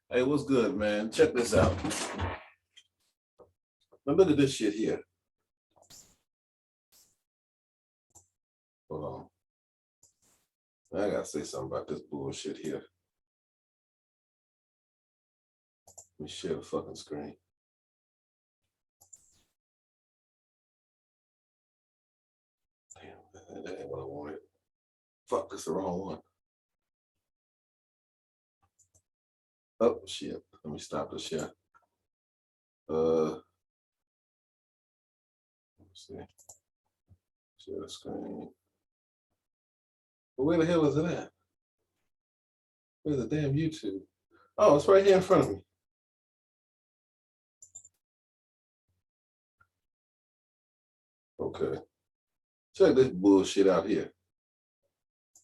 Hey, what's good, man? Check this out. Now look at this shit here. Hold on. I gotta say something about this bullshit here. Let me share the fucking screen. Damn, that ain't what I wanted. Fuck, that's the wrong one. Oh shit. Let me stop the share. Let's see. Share the screen. But where the hell is it at? Where's the damn YouTube? Oh, it's right here in front of me. Okay. Check this bullshit out here.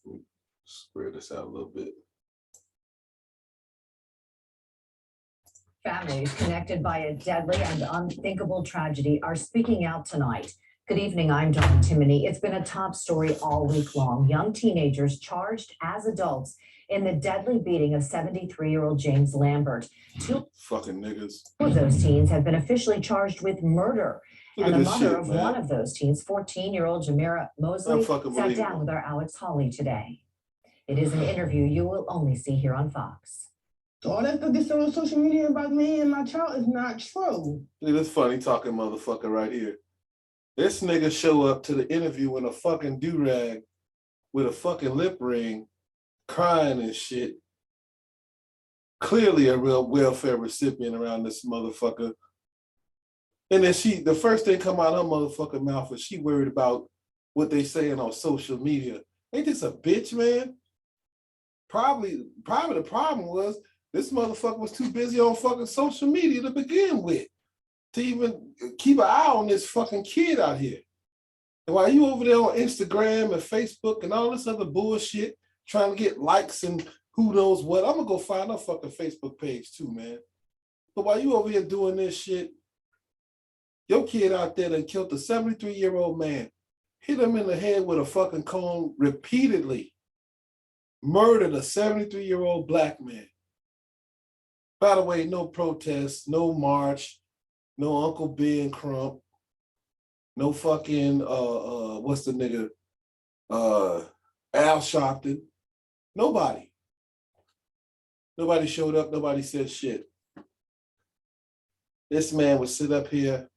Let me spread this out a little bit. Families connected by a deadly and unthinkable tragedy are speaking out tonight. Good evening, I'm Dawn Timoney. It's been a top story all week long. Young teenagers charged as adults in the deadly beating of 73-year-old James Lambert. Two fucking niggas. of those teens have been officially charged with murder. Look And at the this mother shit, of man. one of those teens, 14-year-old Jamira Mosley, sat down with our Alex Hawley today. It is an interview you will only see here on Fox. So all that stuff that's on social media about me and my child is not true. Look at this funny talking motherfucker right here. This nigga show up to the interview in a fucking do-rag with a fucking lip ring, crying and shit. Clearly a real welfare recipient around this motherfucker. And then the first thing come out of her motherfucking mouth is she worried about what they saying on social media. Ain't this a bitch, man? Probably the problem was this motherfucker was too busy on fucking social media to begin with, to even keep an eye on this fucking kid out here. And while you over there on Instagram and Facebook and all this other bullshit, trying to get likes and who knows what, I'm gonna go find her fucking Facebook page too, man. But while you over here doing this shit, your kid out there done killed a 73-year-old man, hit him in the head with a fucking cone repeatedly, murdered a 73-year-old black man. By the way, no protest, no march, no Uncle Ben Crump, no fucking what's the nigga? Al Sharpton. Nobody. Nobody showed up, nobody said shit. This man would sit up here,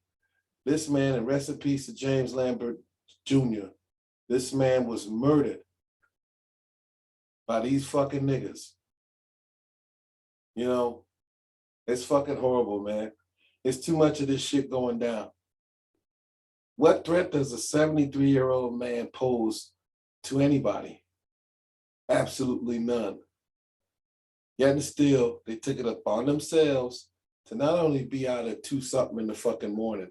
this man, and rest in peace to James Lambert Jr. This man was murdered by these fucking niggas. You know, it's fucking horrible, man. It's too much of this shit going down. What threat does a 73-year-old man pose to anybody? Absolutely none. Yet and still, they took it upon themselves to not only be out at 2-something in the fucking morning,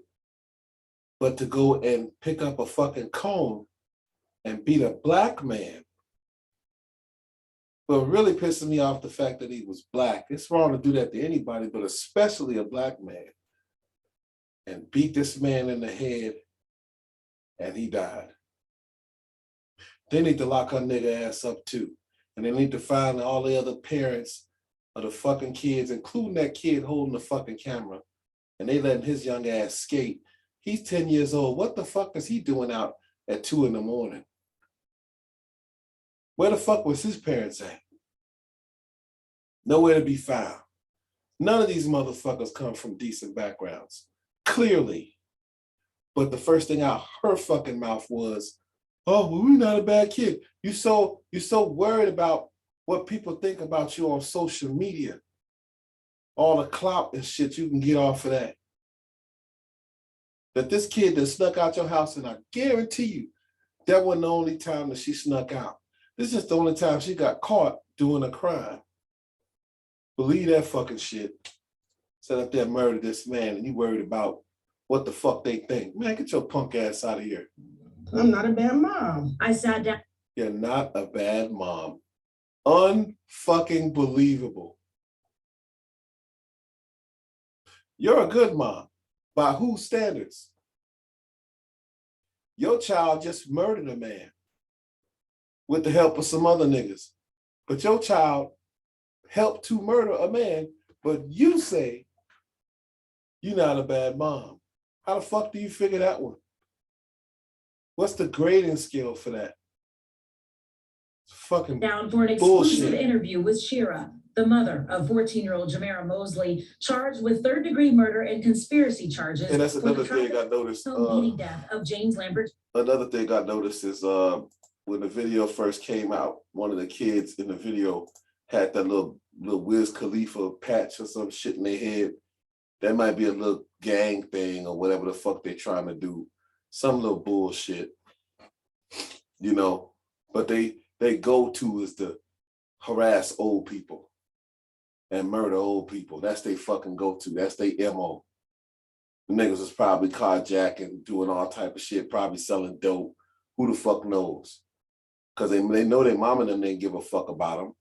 but to go and pick up a fucking cone and beat a black man. But really pissing me off the fact that he was black. It's wrong to do that to anybody, but especially a black man. And beat this man in the head, and he died. They need to lock her nigga ass up too. And they need to find all the other parents of the fucking kids, including that kid holding the fucking camera. And they letting his young ass skate. He's 10 years old. What the fuck is he doing out at 2 in the morning? Where the fuck was his parents at? Nowhere to be found. None of these motherfuckers come from decent backgrounds. Clearly. But the first thing out her fucking mouth was, oh, well, we're not a bad kid. You're so worried about what people think about you on social media. All the clout and shit you can get off of that. That this kid that snuck out your house, and I guarantee you, that wasn't the only time that she snuck out. This is the only time she got caught doing a crime. Believe that fucking shit. Set up there and murder this man, and you worried about what the fuck they think. Man, get your punk ass out of here. I'm not a bad mom. I sat down. You're not a bad mom. Unfucking believable. You're a good mom. By whose standards? Your child just murdered a man with the help of some other niggas. But your child helped to murder a man But you say you're not a bad mom. How the fuck do you figure that one? What's the grading scale for that? It's fucking down for an exclusive bullshit. interview with Shira, the mother of 14-year-old Jamera Mosley, charged with third-degree murder and conspiracy charges. And that's for another the thing I noticed. beating death of James Lambert. Another thing I noticed is when the video first came out, one of the kids in the video had that little Wiz Khalifa patch or some shit in their head. That might be a little gang thing or whatever the fuck they're trying to do. Some little bullshit, you know. But they go to is to harass old people and murder old people. That's they fucking go to. That's they MO. The niggas was probably carjacking, doing all type of shit, probably selling dope. Who the fuck knows? Because they know their mama and them didn't give a fuck about them.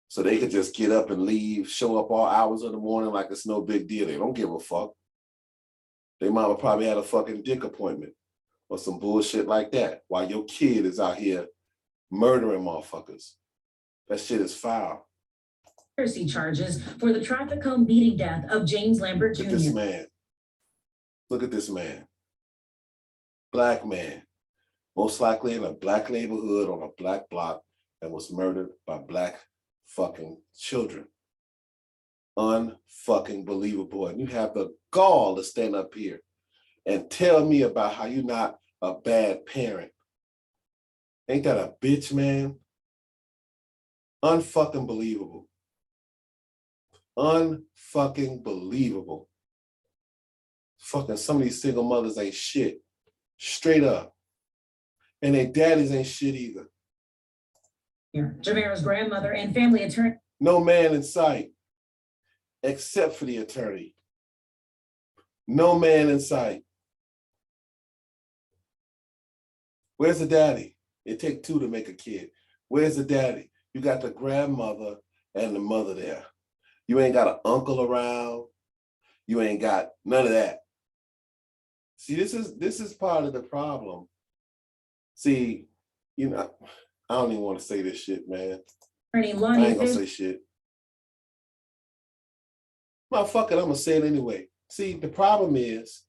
So they could just get up and leave, show up all hours of the morning like it's no big deal. They don't give a fuck. Their mama probably had a fucking dick appointment or some bullshit like that while your kid is out here murdering motherfuckers. That shit is foul. Conspiracy charges for the traffic cone beating death of James Lambert Jr. Look at this man. Look at this man. Black man. Most likely in a black neighborhood on a black block and was murdered by black fucking children. Unfucking believable. And you have the gall to stand up here and tell me about how you're not a bad parent. Ain't that a bitch, man? Unfucking believable. Unfucking believable. Fucking some of these single mothers ain't shit. Straight up. And their daddies ain't shit either. Jamera's grandmother and family attorney. No man in sight, except for the attorney. No man in sight. Where's the daddy? It takes two to make a kid. Where's the daddy? You got the grandmother and the mother there. You ain't got an uncle around. You ain't got none of that. See, this is part of the problem. See, you know, I don't even want to say this shit, man. I ain't gonna say shit. Well, fuck it, I'm gonna say it anyway. See, the problem is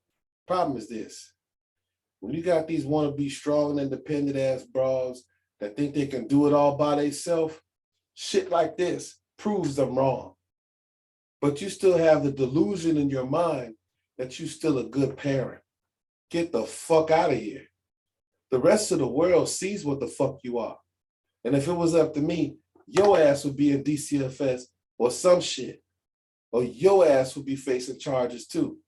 this. When you got these wannabe strong and independent ass bras that think they can do it all by themselves, shit like this proves them wrong. But you still have the delusion in your mind that you're still a good parent. Get the fuck out of here. The rest of the world sees what the fuck you are. And if it was up to me, your ass would be in DCFS or some shit. Or your ass would be facing charges too.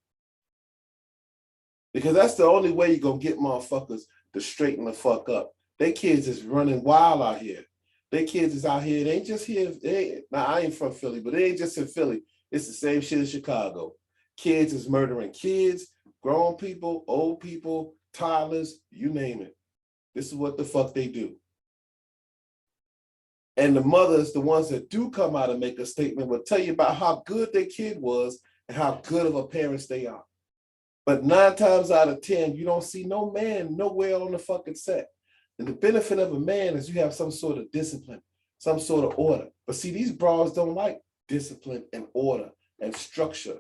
Because that's the only way you're gonna get motherfuckers to straighten the fuck up. They kids is running wild out here. They kids is out here, they ain't just here. Now I ain't from Philly, but it ain't just in Philly. It's the same shit in Chicago. Kids is murdering kids, grown people, old people, toddlers, you name it. This is what the fuck they do. And the mothers, the ones that do come out and make a statement, will tell you about how good their kid was and how good of a parents they are. But 9 times out of 10, you don't see no man nowhere on the fucking set. And the benefit of a man is you have some sort of discipline, some sort of order. But see, these bras don't like discipline and order and structure.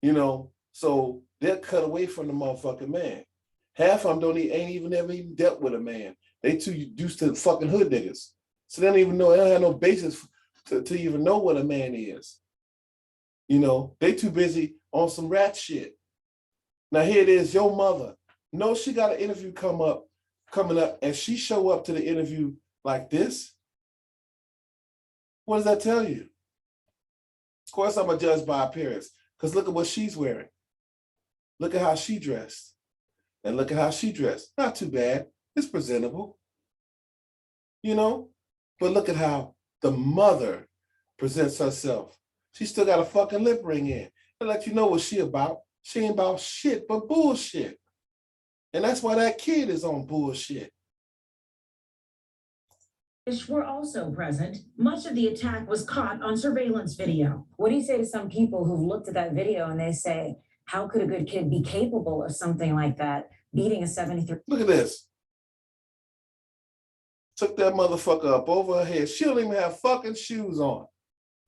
You know, so they're cut away from the motherfucking man. Half of them ain't even ever even dealt with a man. They too used to fucking hood niggas. So they don't even know, they don't have no basis to even know what a man is. You know, they too busy on some rat shit. Now here it is, your mother. No, she got an interview coming up, and she show up to the interview like this. What does that tell you? Of course, I'm a judge by appearance, because look at what she's wearing. Look at how she dressed. And look at how she dressed. Not too bad. It's presentable. You know? But look at how the mother presents herself. She still got a fucking lip ring in. To let you know what she about. She ain't about shit but bullshit. And that's why that kid is on bullshit. Were also present. Much of the attack was caught on surveillance video. What do you say to some people who've looked at that video and they say, how could a good kid be capable of something like that, beating a 73? Look at this. Took that motherfucker up over her head. She don't even have fucking shoes on.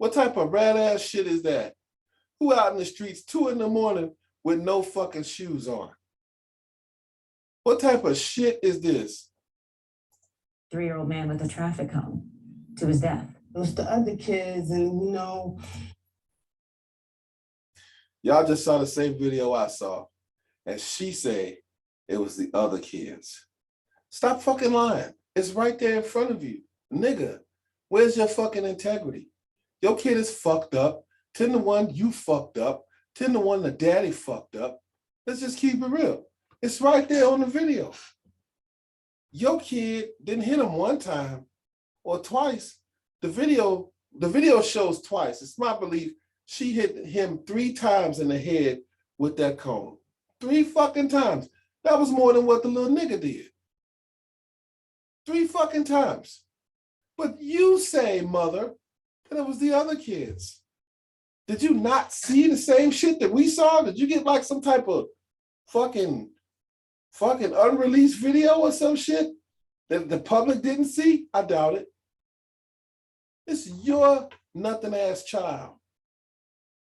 What type of rat ass shit is that? Who out in the streets 2 a.m. with no fucking shoes on? What type of shit is this? 3-year-old man with a traffic cone to his death. It was the other kids, and Y'all just saw the same video I saw, and she said it was the other kids. Stop fucking lying. It's right there in front of you. Nigga, where's your fucking integrity? Your kid is fucked up. 10-1, you fucked up. 10-1, the daddy fucked up. Let's just keep it real. It's right there on the video. Your kid didn't hit him one time or twice. The video shows twice. It's my belief she hit him 3 times in the head with that cone. 3 fucking times. That was more than what the little nigga did. 3 fucking times. But you say, mother, that it was the other kids. Did you not see the same shit that we saw? Did you get like some type of fucking unreleased video or some shit that the public didn't see? I doubt it. It's your nothing ass child.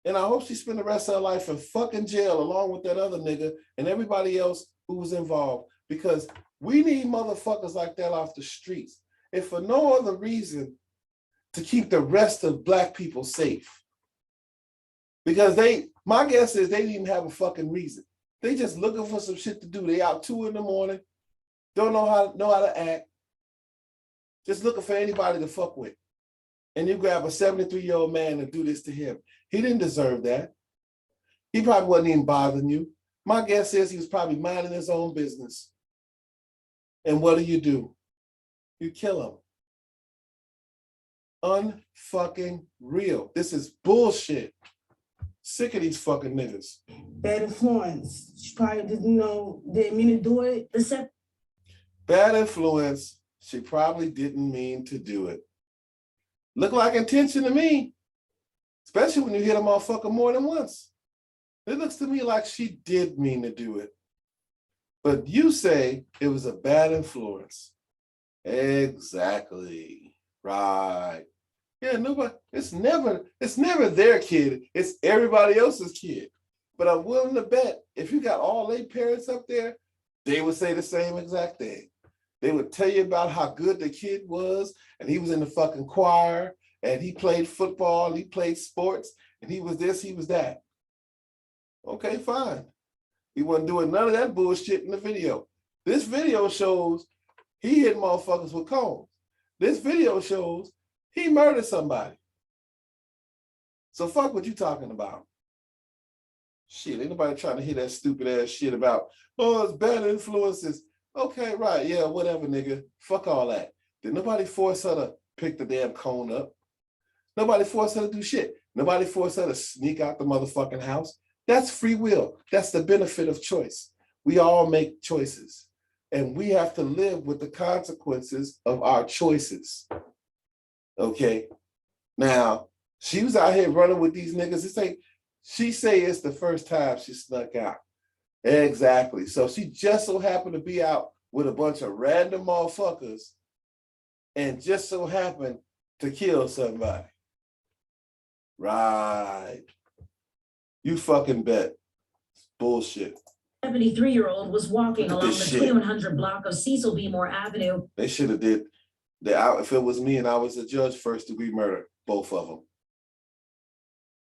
And I hope she spent the rest of her life in fucking jail along with that other nigga and everybody else who was involved, because we need motherfuckers like that off the streets. If for no other reason to keep the rest of Black people safe. Because my guess is they didn't even have a fucking reason. They just looking for some shit to do. They out 2 a.m, don't know how to act, just looking for anybody to fuck with. And you grab a 73-year-old man and do this to him. He didn't deserve that. He probably wasn't even bothering you. My guess is he was probably minding his own business. And what do? You kill him. Unfucking real. This is bullshit. Sick of these fucking niggas. bad influence. She probably didn't mean to do it. Bad influence. She probably didn't mean to do it. Look like intention to me. Especially when you hit a motherfucker more than once. It looks to me like she did mean to do it. But you say it was a bad influence. Exactly. Right. Yeah, nobody, it's never their kid, it's everybody else's kid. But I'm willing to bet if you got all their parents up there, they would say the same exact thing. They would tell you about how good the kid was, and he was in the fucking choir, and he played football, and he played sports, and he was this, he was that. Okay, fine. He wasn't doing none of that bullshit in the video. This video shows he hit motherfuckers with cones. This video shows he murdered somebody. So fuck what you talking about. Shit, ain't nobody trying to hear that stupid ass shit about, oh, it's bad influences. Okay, right, yeah, whatever, nigga. Fuck all that. Did nobody force her to pick the damn cone up? Nobody forced her to do shit. Nobody forced her to sneak out the motherfucking house. That's free will. That's the benefit of choice. We all make choices. And we have to live with the consequences of our choices. Okay? Now, she was out here running with these niggas. She say it's the first time she snuck out. Exactly. So she just so happened to be out with a bunch of random motherfuckers and just so happened to kill somebody. Right. You fucking bet. Bullshit. 73-year-old was walking Look at along this the shit. 2100 block of Cecil B. Moore Avenue. They should have did that. If it was me and I was a judge, first degree murder, both of them.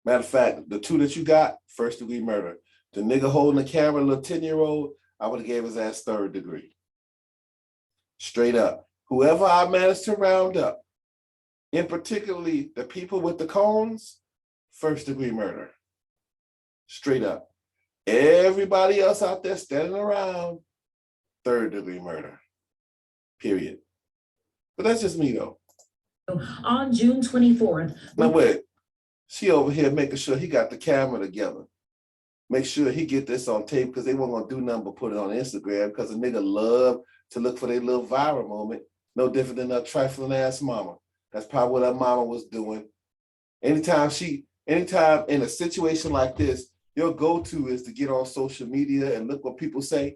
Matter of fact, the 2 that you got, first degree murder. The nigga holding the camera, little 10-year-old, I would have gave his ass 3rd degree. Straight up. Whoever I managed to round up, in particularly the people with the cones, 1st degree murder. Straight up. Everybody else out there standing around, 3rd degree murder. Period. But that's just me though. On June 24th. Now wait, she over here making sure he got the camera together. Make sure he get this on tape because they weren't gonna do nothing but put it on Instagram because a nigga love to look for their little viral moment. No different than a trifling ass mama. That's probably what her mama was doing. Anytime in a situation like this, your go-to is to get on social media and look what people say.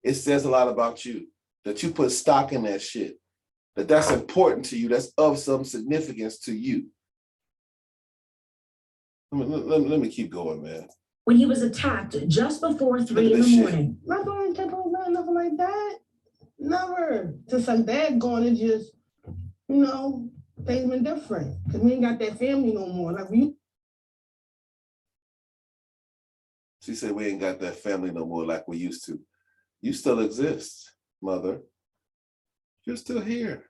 It says a lot about you, that you put stock in that shit, that's important to you, that's of some significance to you. Let me keep going, man. when he was attacked just before 3 in the this shit. morning. My daughter kept on doing nothing like that. Never. Since her dad gone, it just, things been different. Because we ain't got that family no more. Like we She said we ain't got that family no more like we used to. You still exist, mother. You're still here.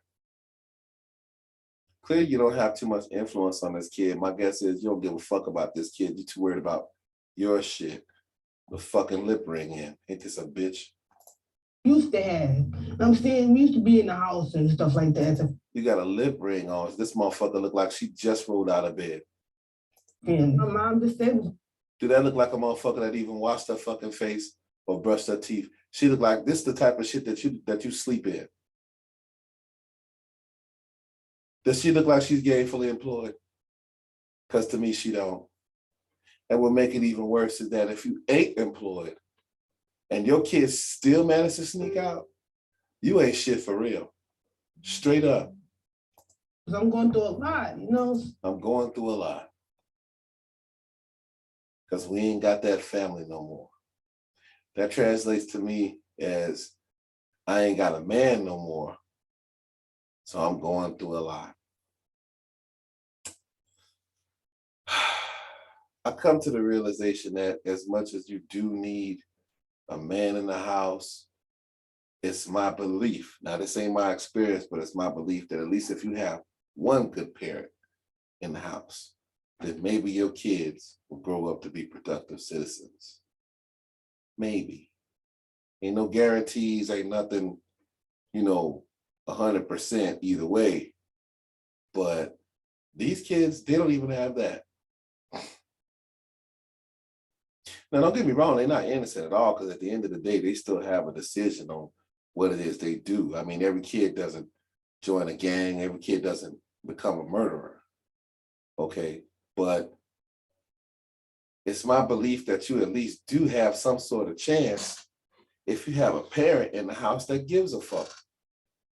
Clearly, you don't have too much influence on this kid. My guess is you don't give a fuck about this kid. You're too worried about your shit. The fucking lip ring in. Ain't this a bitch? used to have. I'm saying we used to be in the house and stuff like that. You got a lip ring on. This motherfucker look like she just rolled out of bed. And my mom just said, Do that look like a motherfucker that even washed her fucking face or brushed her teeth? She look like this the type of shit that you sleep in. Does she look like she's gainfully employed? Because to me, she don't. And what make it even worse is that if you ain't employed and your kids still manage to sneak out, you ain't shit for real. Straight up. I'm going through a lot, I'm going through a lot. Because we ain't got that family no more. That translates to me as I ain't got a man no more. So I'm going through a lot. I come to the realization that as much as you do need a man in the house, it's my belief. Now, this ain't my experience, but it's my belief that at least if you have one good parent in the house, that maybe your kids will grow up to be productive citizens. Maybe. Ain't no guarantees, ain't nothing, 100% either way. But these kids, they don't even have that. Now, don't get me wrong, they're not innocent at all, because at the end of the day, they still have a decision on what it is they do. I mean, every kid doesn't join a gang, every kid doesn't become a murderer, okay? But it's my belief that you at least do have some sort of chance if you have a parent in the house that gives a fuck.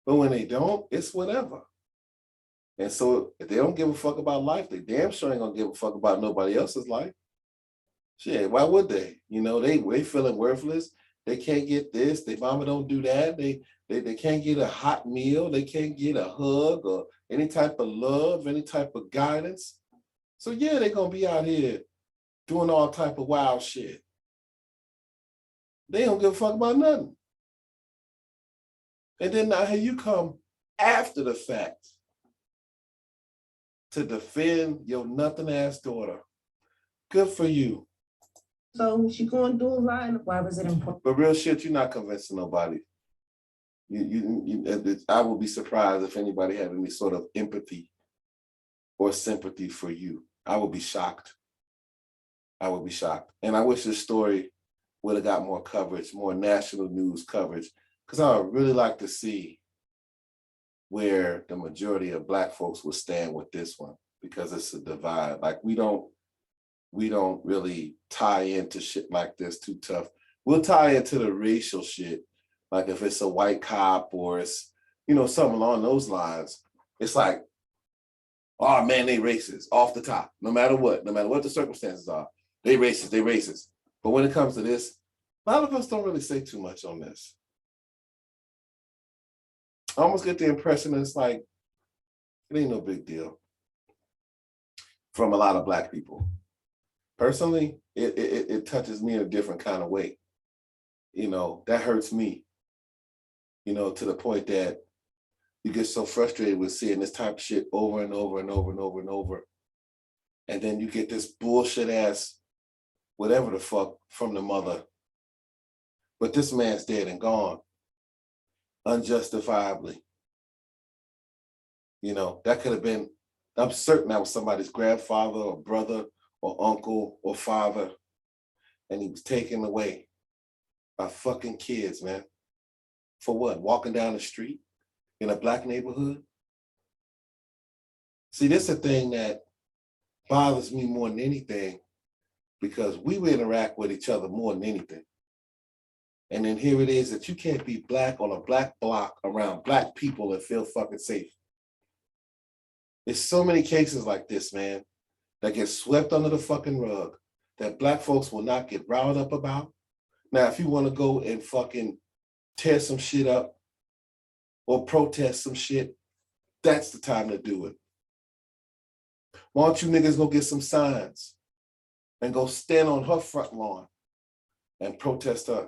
But when they don't, it's whatever. And so if they don't give a fuck about life, they damn sure ain't gonna give a fuck about nobody else's life. Shit, why would they? They feeling worthless. They can't get this. Their mama don't do that. They can't get a hot meal. They can't get a hug or any type of love, any type of guidance. So yeah, they're gonna be out here doing all type of wild shit. They don't give a fuck about nothing. And then now here you come after the fact to defend your nothing ass daughter. Good for you. so she going through a lot. Why was it important? But real shit, you're not convincing nobody. I would be surprised if anybody had any sort of empathy or sympathy for you. I would be shocked. I would be shocked. And I wish this story would have got more coverage, more national news coverage, because I would really like to see where the majority of Black folks will stand with this one, because it's a divide. Like we don't really tie into shit like this too tough. We'll tie into the racial shit, like if it's a white cop or it's, something along those lines. It's like, oh man, they racist off the top, no matter what the circumstances are. They racist. But when it comes to this, a lot of us don't really say too much on this. I almost get the impression that it's like, it ain't no big deal from a lot of Black people. Personally, it touches me in a different kind of way. That hurts me, to the point that you get so frustrated with seeing this type of shit over and over and over and over and over. And then you get this bullshit ass, whatever the fuck, from the mother. But this man's dead and gone, unjustifiably. That could have been, I'm certain that was somebody's grandfather or brother or uncle or father, and he was taken away by fucking kids, man. For what? Walking down the street in a Black neighborhood? See, this is a thing that bothers me more than anything, because we interact with each other more than anything. And then here it is that you can't be Black on a Black block around Black people and feel fucking safe. There's so many cases like this, man, that get swept under the fucking rug, that black folks will not get riled up about. Now, if you want to go and fucking tear some shit up or protest some shit, that's the time to do it. Why don't you niggas go get some signs and go stand on her front lawn and protest her?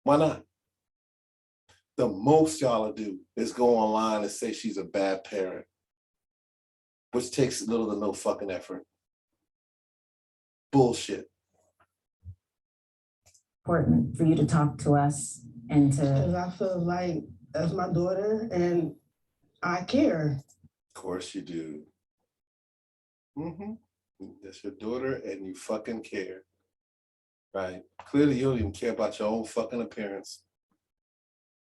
Why not? The most y'all do is go online and say she's a bad parent, which takes little to no fucking effort. Bullshit. Important for you to talk to us and Because to, I feel like that's my daughter and I care. Of course you do. That's your daughter and you fucking care. Right? Clearly you don't even care about your own fucking appearance.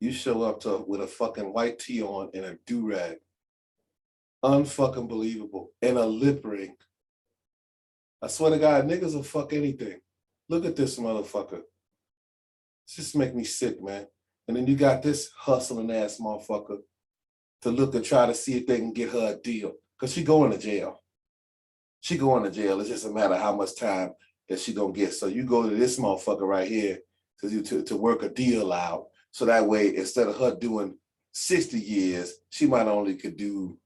You show up with a fucking white tee on and a do-rag. Unfucking believable. And a lip ring. I swear to God, niggas will fuck anything. Look at this motherfucker. It's just make me sick, man. And then you got this hustling ass motherfucker to look and try to see if they can get her a deal. Because she going to jail. She going to jail. It's just a matter of how much time that she gonna get. So you go to this motherfucker right here to work a deal out. So that way, instead of her doing 60 years, she might only could do,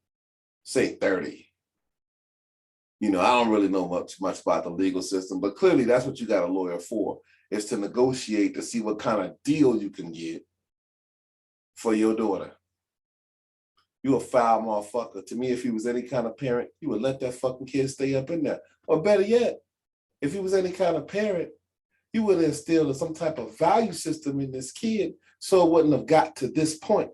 say, 30. You know, I don't really know much about the legal system, but clearly that's what you got a lawyer for, is to negotiate to see what kind of deal you can get for your daughter. You a foul motherfucker. To me, if he was any kind of parent, you would let that fucking kid stay up in there. Or better yet, if he was any kind of parent, you would have instilled some type of value system in this kid so it wouldn't have got to this point.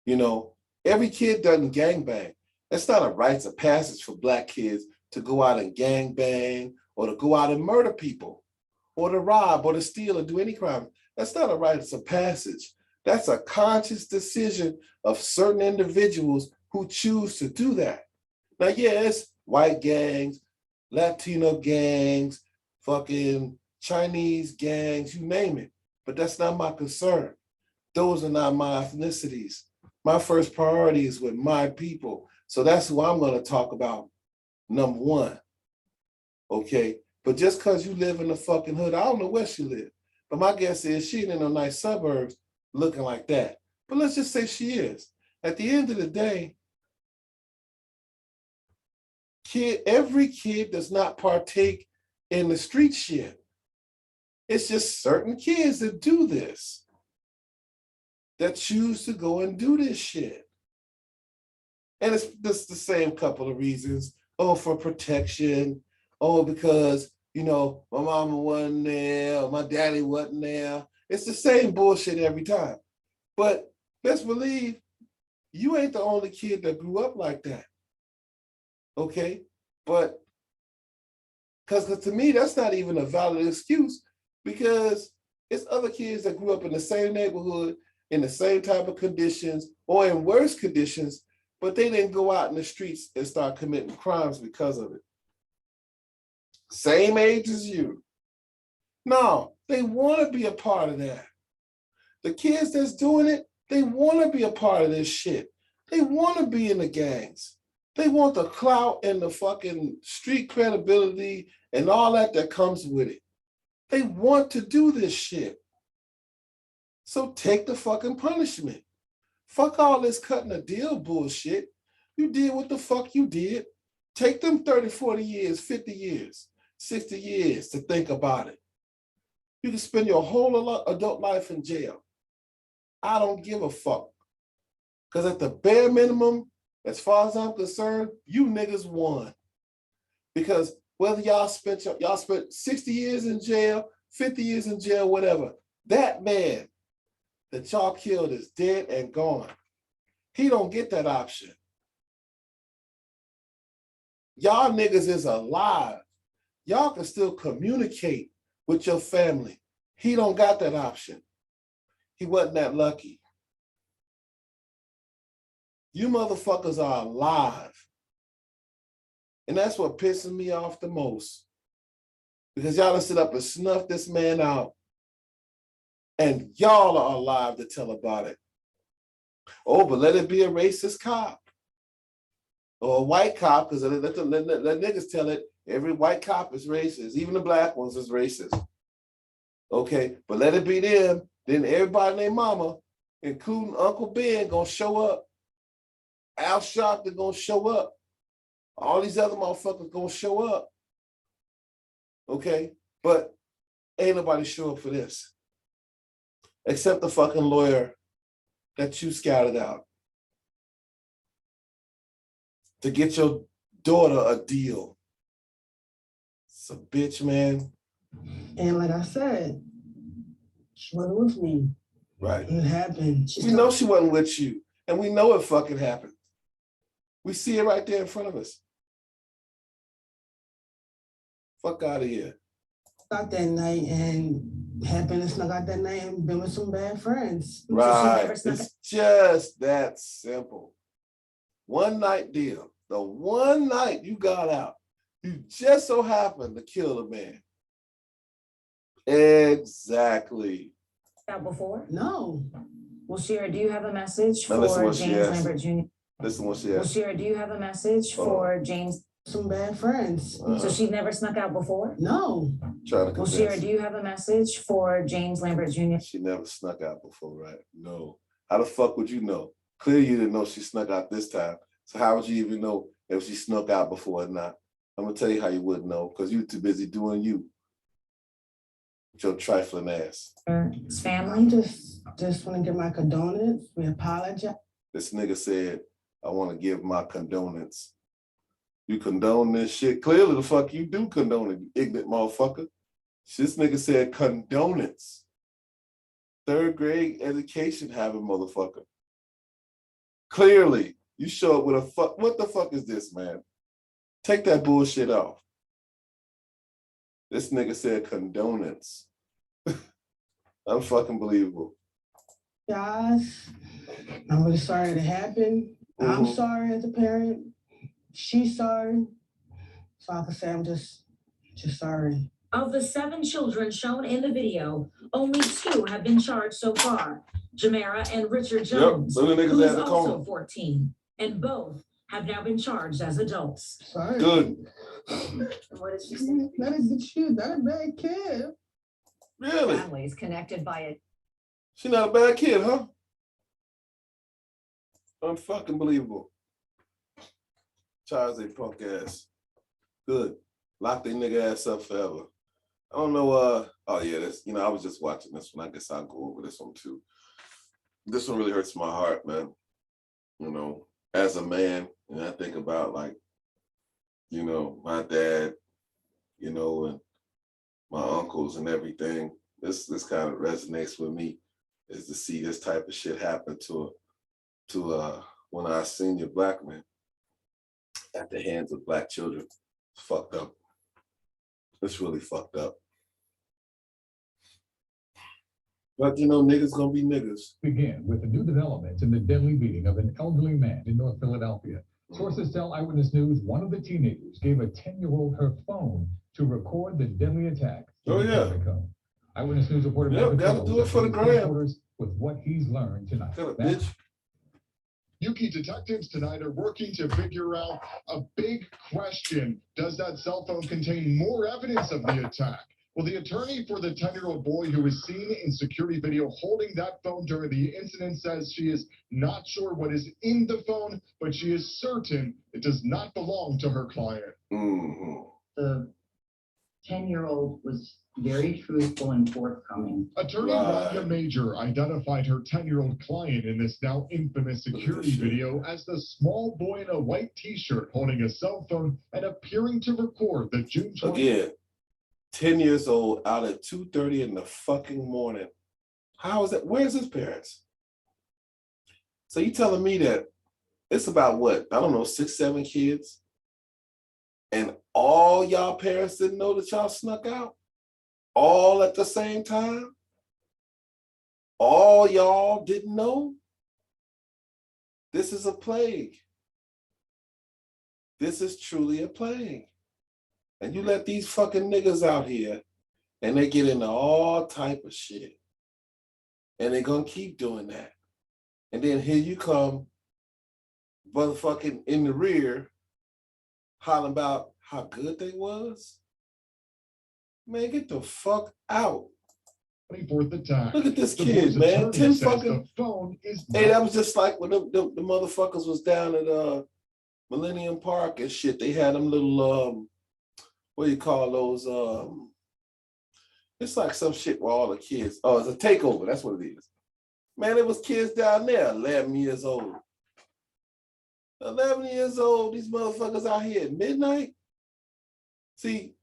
You know, every kid doesn't gangbang. That's not a rites of passage for Black kids to go out and gangbang or to go out and murder people or to rob or to steal or do any crime. That's not a rites of passage. That's a conscious decision of certain individuals who choose to do that. Now, yes, white gangs, Latino gangs, fucking Chinese gangs, you name it. But that's not my concern. Those are not my ethnicities. My first priority is with my people. So that's who I'm going to talk about, number one. Okay? But just because you live in the fucking hood, I don't know where she lives. But my guess is she ain't in no nice suburbs looking like that. But let's just say she is. At the end of the day, every kid does not partake in the street shit. It's just certain kids that do this, that choose to go and do this shit. And it's just the same couple of reasons. Oh, for protection. Oh, because, you know, my mama wasn't there, or my daddy wasn't there. It's the same bullshit every time. But let's believe you ain't the only kid that grew up like that. Okay? But, because to me, that's not even a valid excuse, because it's other kids that grew up in the same neighborhood, in the same type of conditions, or in worse conditions, but they didn't go out in the streets and start committing crimes because of it. Same age as you. No, they want to be a part of that. The kids that's doing it, they want to be a part of this shit. They want to be in the gangs. They want the clout and the fucking street credibility and all that comes with it. They want to do this shit. So take the fucking punishment. Fuck all this cutting a deal bullshit. You did what the fuck you did. Take them 30, 40 years, 50 years, 60 years to think about it. You can spend your whole adult life in jail. I don't give a fuck. Because at the bare minimum, as far as I'm concerned, you niggas won. Because whether y'all spent 60 years in jail, 50 years in jail, whatever, that man that y'all killed is dead and gone. He don't get that option. Y'all niggas is alive. Y'all can still communicate with your family. He don't got that option. He wasn't that lucky. You motherfuckers are alive. And that's what pisses me off the most. Because y'all done sit up and snuff this man out. And y'all are alive to tell about it. Oh, but let it be a racist cop. or a white cop, because let niggas tell it, every white cop is racist, even the black ones is racist. Okay, but let it be them, then everybody and their mama, including Uncle Ben, gonna show up. Al Sharpton gonna show up. All these other motherfuckers gonna show up. Okay, but ain't nobody show up for this. Except the fucking lawyer that you scouted out to get your daughter a deal. It's a bitch, man. And like I said, she wasn't with me. Right. It happened. We know she wasn't with you, and we know it fucking happened. We see it right there in front of us. Fuck out of here. Out that night and happened to snuck out that night and been with some bad friends. Right. It's just that simple. One night deal. The one night you got out, you just so happened to kill a man. Exactly. Out before? No. Well, Shira, do you have a message Now listen for what she James asked. Lambert Jr.? Listen what she Well, asked. Shira, do you have a message for James? Some bad friends. So she never snuck out before? No. Trying to Well, convince. Shira, do you have a message for James Lambert Jr.? She never snuck out before, right? No. How the fuck would you know? Clearly you didn't know she snuck out this time. So how would you even know if she snuck out before or not? I'm gonna tell you how you wouldn't know, because you too busy doing you. With your trifling ass. His I family? just want to give my condolences. We apologize. This nigga said, I want to give my condolence. You condone this shit? Clearly the fuck you do condone it, you ignorant motherfucker. This nigga said condolence. Third grade education having motherfucker. Clearly, you show up with a fuck. What the fuck is this, man? Take that bullshit off. This nigga said condolence. Unfucking believable. Guys, I'm really sorry it happened. I'm sorry as a parent. She's sorry. So I can say I'm just sorry. Of the 7 children shown in the video, only 2 have been charged so far. Jamera and Richard Jones, so the who niggas is had to also call. 14, and both have now been charged as adults. Sorry. Good. What did she say? That is the truth. That a bad kid. Really? Families connected by a She not a bad kid, huh? Unfucking believable. Charles a punk ass. Good. Lock their nigga ass up forever. I don't know, oh yeah, this, I was just watching this one. I guess I'll go over this one too. This one really hurts my heart, man. As a man, and I think about like, my dad, and my uncles and everything. This kind of resonates with me, is to see this type of shit happen to one of our senior black men at the hands of black children. It's fucked up. It's really fucked up. But niggas gonna be niggas. Begin with a new development in the deadly beating of an elderly man in North Philadelphia. Sources tell Eyewitness News one of the teenagers gave a 10-year-old her phone to record the deadly attack. Oh, yeah. Eyewitness News reported. Yep, gotta do it for the gram. With what he's learned tonight. Got a bitch. Yuki detectives tonight are working to figure out a big question. Does that cell phone contain more evidence of the attack? Well, the attorney for the 10-year-old boy who was seen in security video holding that phone during the incident says she is not sure what is in the phone, but she is certain it does not belong to her client. The 10-year-old was very truthful and forthcoming. Attorney Rania Major identified her 10-year-old client in this now infamous security video as the small boy in a white t-shirt holding a cell phone and appearing to record the June 20th. Again, 10 years old out at 2:30 in the fucking morning. How is that? Where's his parents? So you telling me that it's about what? I don't know, 6, 7 kids? And all y'all parents didn't know that y'all snuck out? All at the same time? All y'all didn't know? This is a plague. This is truly a plague. And you let these fucking niggas out here and they get into all type of shit. And they're gonna keep doing that. And then here you come motherfucking in the rear hollering about how good they was. Man, get the fuck out. 24th attack. Look at this The kid, boy's man. attorney 10 says fucking. the phone is Hey, that was just like when the motherfuckers was down at Millennium Park and shit. They had them little what do you call those? It's like some shit where all the kids. Oh, it's a takeover. That's what it is. Man, it was kids down there, 11 years old. 11 years old, these motherfuckers out here at midnight. See,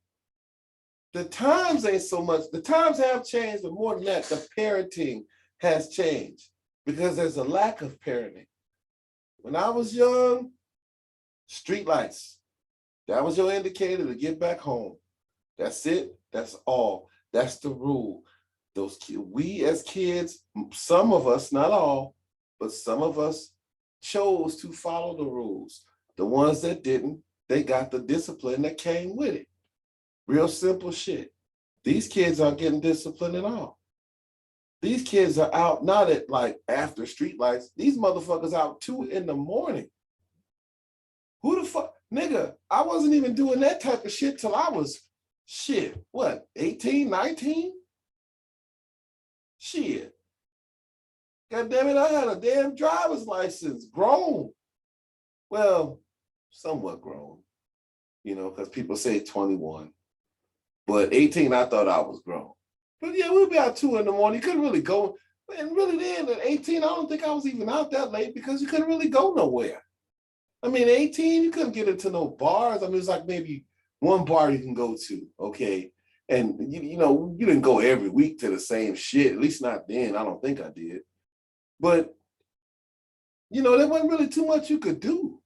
the times ain't so much. The times have changed, but more than that, the parenting has changed because there's a lack of parenting. When I was young, street lights. That was your indicator to get back home. That's it. That's all. That's the rule. Those kids, we as kids, some of us, not all, but some of us chose to follow the rules. The ones that didn't, they got the discipline that came with it. Real simple shit. These kids aren't getting disciplined at all. These kids are out not at like after street lights. These motherfuckers out 2 a.m. Who the fuck? Nigga, I wasn't even doing that type of shit till I was, shit, what, 18, 19? Shit. God damn it, I had a damn driver's license, grown. Well, somewhat grown, you know, because people say 21. But 18, I thought I was grown. But yeah, we'd be out 2 a.m. You couldn't really go. And really then at 18, I don't think I was even out that late because you couldn't really go nowhere. I mean, 18, you couldn't get into no bars. I mean, it's like maybe one bar you can go to, okay? And, you know, you didn't go every week to the same shit, at least not then. I don't think I did. But, you know, there wasn't really too much you could do.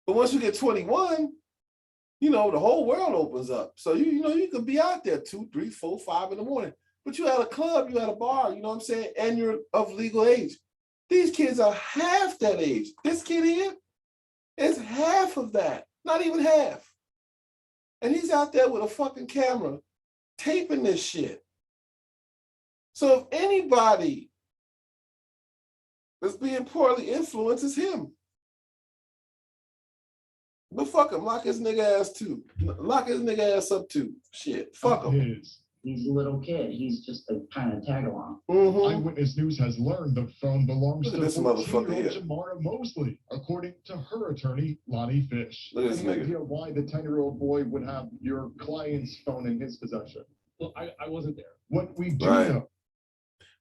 But once you get 21, you know, the whole world opens up. So, you know, you could be out there 2, 3, 4, 5 in the morning. But you had a club, you had a bar, you know what I'm saying? And you're of legal age. These kids are half that age. This kid here is half of that, not even half. And he's out there with a fucking camera taping this shit. So if anybody is being poorly influenced, it's him. But fuck him, lock his nigga ass too. Lock his nigga ass up too. Shit, fuck him. He's a little kid. He's just a kind of tag along. Eyewitness News has learned the phone belongs Look to at this motherfucker 14-year-old here. Jamara Mosley, according to her attorney, Lonnie Fish. Look at this Any nigga. idea why the 10-year-old boy would have your client's phone in his possession? Well, I wasn't there. What we do Right. know.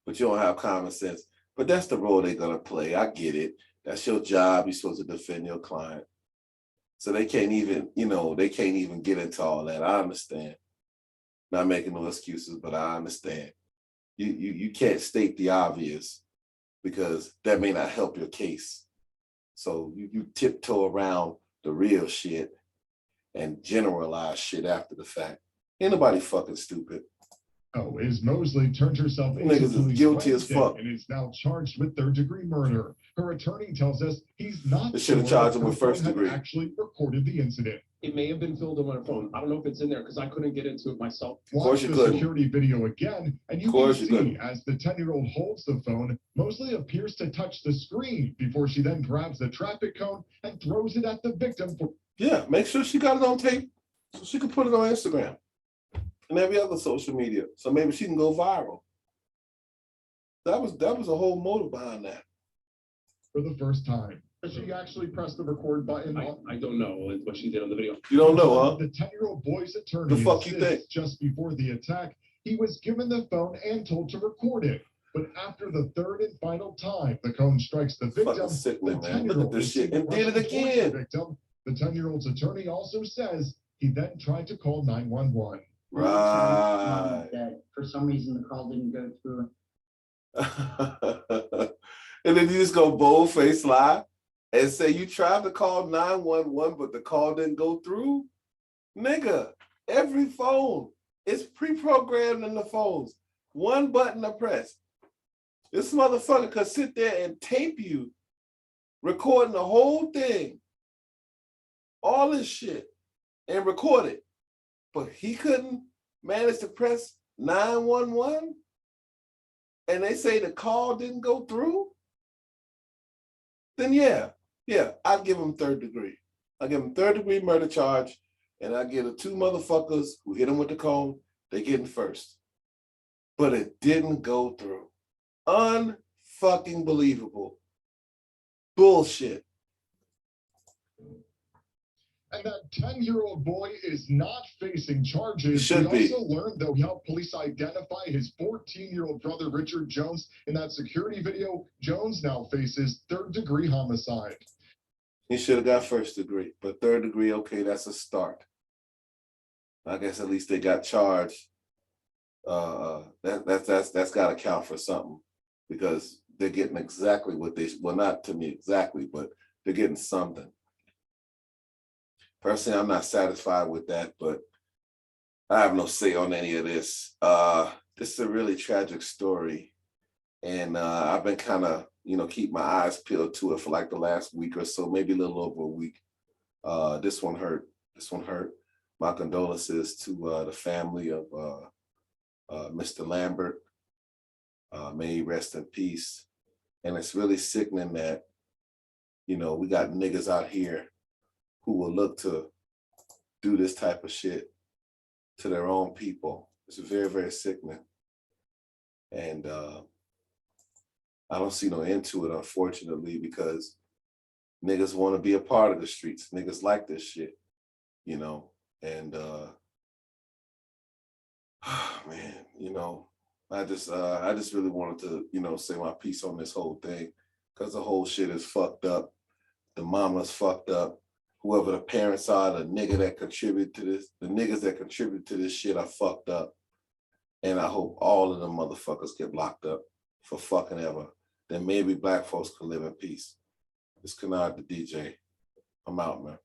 But you don't have common sense. But that's the role they're gonna play. I get it. That's your job. You're supposed to defend your client. So they can't even, you know, they can't even get into all that. I understand. Not making no excuses, but I understand. You can't state the obvious because that may not help your case. So you tiptoe around the real shit and generalize shit after the fact. Ain't nobody fucking stupid. Oh, is Mosley turned herself into Niggas is police guilty as Wednesday fuck. and is now charged with third-degree murder. Her attorney tells us he's not They should have sure charged if him with her phone first had degree. actually recorded the incident. It may have been filmed on my phone. I don't know if it's in there because I couldn't get into it myself. Watch you the couldn't. security video again, and you Of can course you see couldn't. as the 10-year-old holds the phone, Mosley appears to touch the screen before she then grabs the traffic cone and throws it at the victim. Yeah, make sure she got it on tape so she can put it on Instagram and every other social media. So maybe she can go viral. That was a whole motive behind that. For the first time. She actually pressed the record button. I don't know what she did on the video. You don't know, huh? The 10-year-old boy's attorney The fuck you insists think? just before the attack, he was given the phone and told to record it. But after the third and final time the cone strikes the victim, Fucking sickening, the man. Look at 10-year-old this is shit. seen And did it rushing towards the again. victim. The 10-year-old's attorney also says he then tried to call 911. Right. That for some reason the call didn't go through. And then you just go bold-faced lie and say you tried to call 911, but the call didn't go through? Nigga, every phone is pre-programmed in the phones. One button to press. This motherfucker could sit there and tape you, recording the whole thing, all this shit, and record it. But he couldn't manage to press 911? And they say the call didn't go through? then yeah, I'd give him third degree. I give him third degree murder charge, and I give the two motherfuckers who hit him with the cone, they getting first. But it didn't go through. Unfucking believable. Bullshit. And that 10-year-old boy is not facing charges. Should we be. also learned, though, he helped police identify his 14-year-old brother, Richard Jones. In that security video, Jones now faces third-degree homicide. He should have got first degree, but third degree, okay, that's a start. I guess at least they got charged. That's got to count for something, because they're getting exactly what they, well, not to me exactly, but they're getting something. Personally, I'm not satisfied with that, but I have no say on any of this. This is a really tragic story, and I've been kind of, keep my eyes peeled to it for like the last week or so, maybe a little over a week. This one hurt. My condolences to the family of Mr. Lambert. May he rest in peace. And it's really sickening that, we got niggas out here who will look to do this type of shit to their own people. It's very, very sickening. And I don't see no end to it, unfortunately, because niggas want to be a part of the streets. Niggas like this shit, and man, I just really wanted to, say my piece on this whole thing, because the whole shit is fucked up. The mama's fucked up. Whoever the parents are, the niggas that contribute to this shit are fucked up. And I hope all of them motherfuckers get locked up for fucking ever. Then maybe black folks can live in peace. It's Kennard the DJ. I'm out, man.